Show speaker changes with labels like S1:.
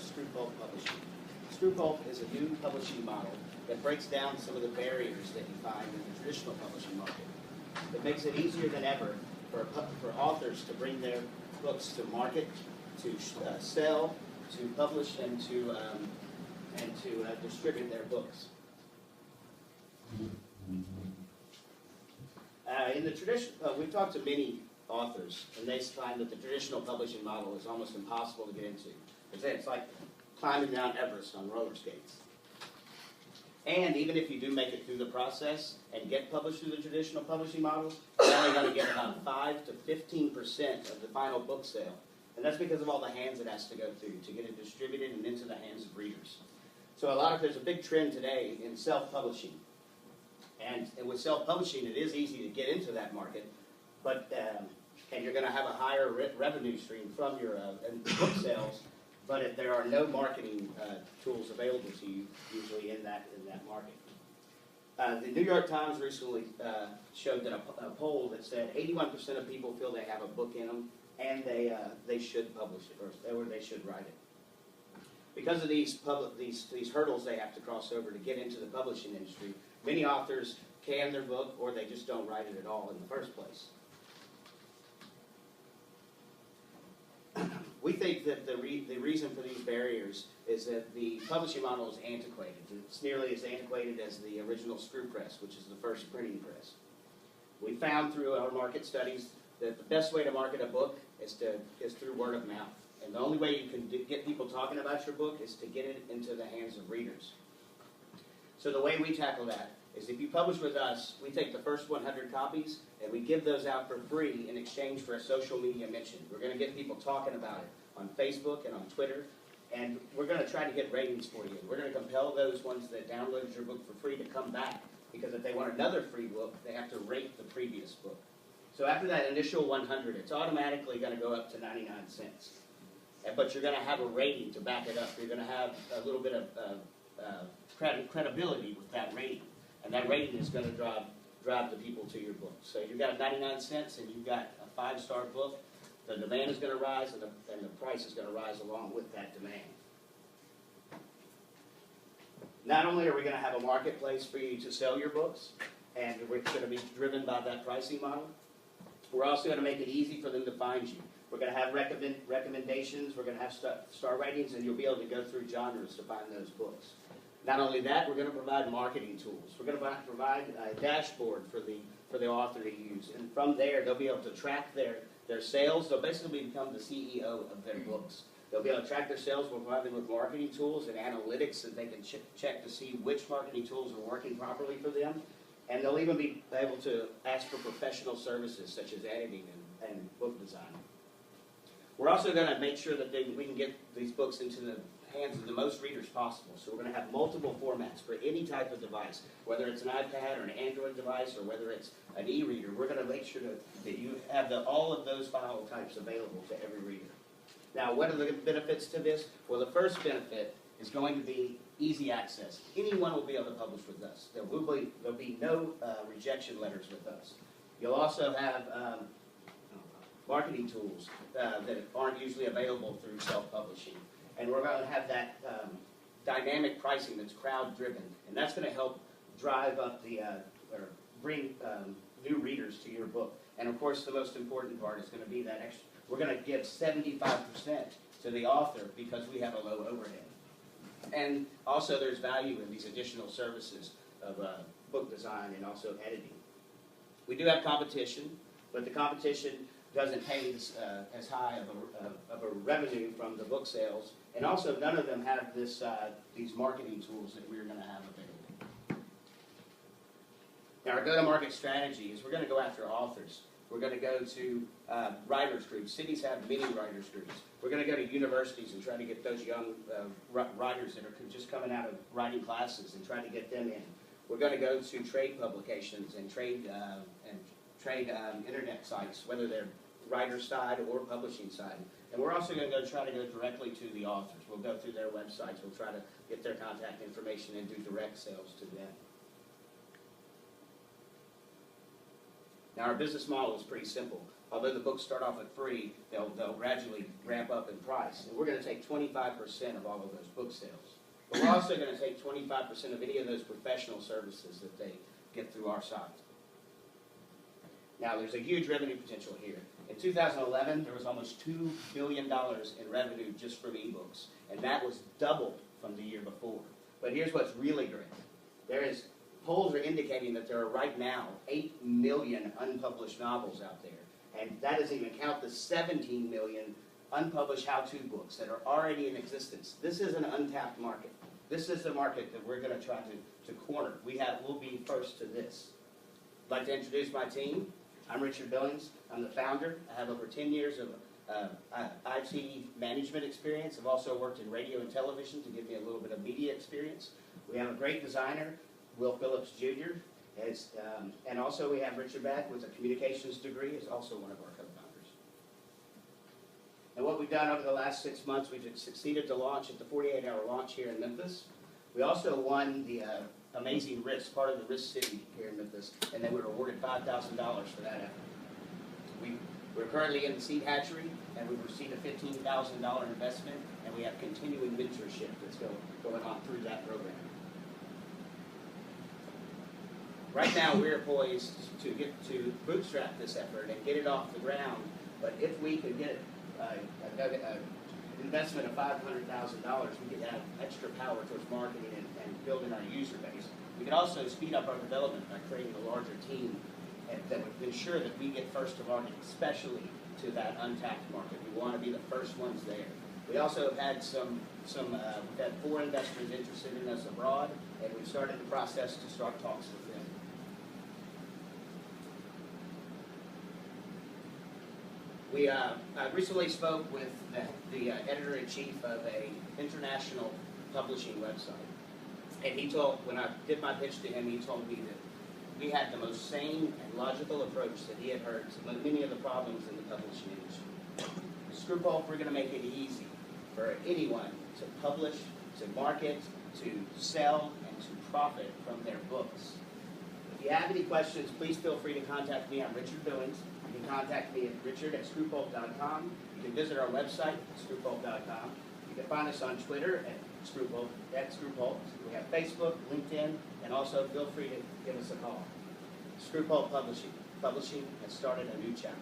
S1: Screwpulp Publishing. Screwpulp is a new publishing model that breaks down some of the barriers that you find in the traditional publishing market. It makes it easier than ever for authors to bring their books to market, to sell, to publish, and to distribute their books. In the tradition, we've talked to many authors, and they find that the traditional publishing model is almost impossible to get into. It's like climbing Mount Everest on roller skates. And even if you do make it through the process and get published through the traditional publishing model, you're only going to get about 5 to 15% of the final book sale. And that's because of all the hands it has to go through to get it distributed and into the hands of readers. So there's a big trend today in self-publishing. And with self-publishing, it is easy to get into that market, but and you're going to have a higher revenue stream from your book sales. But if there are no marketing tools available to you, usually in that market. The New York Times recently showed that a poll that said 81% of people feel they have a book in them, and they should publish it, or they should write it. Because of these hurdles they have to cross over to get into the publishing industry, many authors can their book, or they just don't write it at all in the first place. We think that the reason for these barriers is that the publishing model is antiquated. It's nearly as antiquated as the original screw press, which is the first printing press. We found through our market studies that the best way to market a book is through word of mouth. And the only way you can get people talking about your book is to get it into the hands of readers. So the way we tackle that is if you publish with us, we take the first 100 copies and we give those out for free in exchange for a social media mention. We're going to get people talking about it on Facebook and on Twitter, and we're going to try to get ratings for you. We're going to compel those ones that downloaded your book for free to come back, because if they want another free book, they have to rate the previous book. So after that initial 100, it's automatically going to go up to 99 cents. But you're going to have a rating to back it up. You're going to have a little bit of credibility with that rating. And that rating is going to drive the people to your book. So you've got 99 cents and you've got a 5-star book. The demand is going to rise, and the price is going to rise along with that demand. Not only are we going to have a marketplace for you to sell your books, and we're going to be driven by that pricing model, we're also going to make it easy for them to find you. We're going to have recommendations, we're going to have star ratings, and you'll be able to go through genres to find those books. Not only that, we're going to provide marketing tools. We're going to provide a dashboard for the author to use. And from there, they'll be able to track their sales. They'll basically become the CEO of their books. They'll be able to track their sales. We'll provide them with marketing tools and analytics that they can check to see which marketing tools are working properly for them. And they'll even be able to ask for professional services such as editing and book design. We're also going to make sure that we can get these books into the hands of the most readers possible. So we're going to have multiple formats for any type of device, whether it's an iPad or an Android device or whether it's an e-reader. We're going to make sure that you have all of those file types available to every reader. Now, what are the benefits to this? Well, the first benefit is going to be easy access. Anyone will be able to publish with us. There'll be no rejection letters with us. You'll also have marketing tools that aren't usually available through self-publishing. And we're going to have that dynamic pricing that's crowd-driven, and that's going to help drive up or bring new readers to your book. And of course, the most important part is going to be that extra. We're going to give 75% to the author because we have a low overhead. And also, there's value in these additional services of book design and also editing. We do have competition, but the competition doesn't pay as high of a revenue from the book sales, and also none of them have these marketing tools that we're going to have available. Now, our go-to-market strategy is we're going to go after authors. We're going to go to writers groups. Cities have many writers groups. We're going to go to universities and try to get those young writers that are just coming out of writing classes and try to get them in. We're going to go to trade publications and trade internet sites, whether they're writer side or publishing side. And we're also going to try to go directly to the authors. We'll go through their websites. We'll try to get their contact information and do direct sales to them. Now, our business model is pretty simple. Although the books start off at free, they'll gradually ramp up in price. And we're going to take 25% of all of those book sales. But we're also going to take 25% of any of those professional services that they get through our site. Now, there's a huge revenue potential here. In 2011, there was almost $2 billion in revenue just from ebooks, and that was doubled from the year before. But here's what's really great. Polls are indicating that there are right now 8 million unpublished novels out there, and that doesn't even count the 17 million unpublished how-to books that are already in existence. This is an untapped market. This is the market that we're going to try to corner. We'll be first to this. I'd like to introduce my team. I'm Richard Billings. I'm the founder. I have over 10 years of IT management experience. I've also worked in radio and television to give me a little bit of media experience. We have a great designer, Will Phillips Jr., and also we have Richard Beck with a communications degree, is also one of our co-founders. And what we've done over the last 6 months, we've succeeded to launch at the 48-hour launch here in Memphis. We also won the Amazing Risk, part of the Risk City here in Memphis, and then we were awarded $5,000 for that effort. We're currently in the seed hatchery, and we've received a $15,000 investment, and we have continuing mentorship that's going on through that program. Right now, we're poised to bootstrap this effort and get it off the ground, but if we could get an investment of $500,000, we could have extra power towards marketing and building our user base. We could also speed up our development by creating a larger team that would ensure that we get first to market, especially to that untapped market. We want to be the first ones there. We also have had we've had 4 investors interested in us abroad, and we've started the process to start talks with them. I recently spoke with the editor-in-chief of an international publishing website. And when I did my pitch to him, he told me that we had the most sane and logical approach that he had heard to many of the problems in the publishing industry. With Screwpulp, we're going to make it easy for anyone to publish, to market, to sell, and to profit from their books. If you have any questions, please feel free to contact me. I'm Richard Billings. You can contact me at richard@screwpulp.com. You can visit our website, screwpulp.com. You can find us on Twitter at Screwpulp. We have Facebook, LinkedIn, and also feel free to give us a call. Screwpulp Publishing has started a new chapter.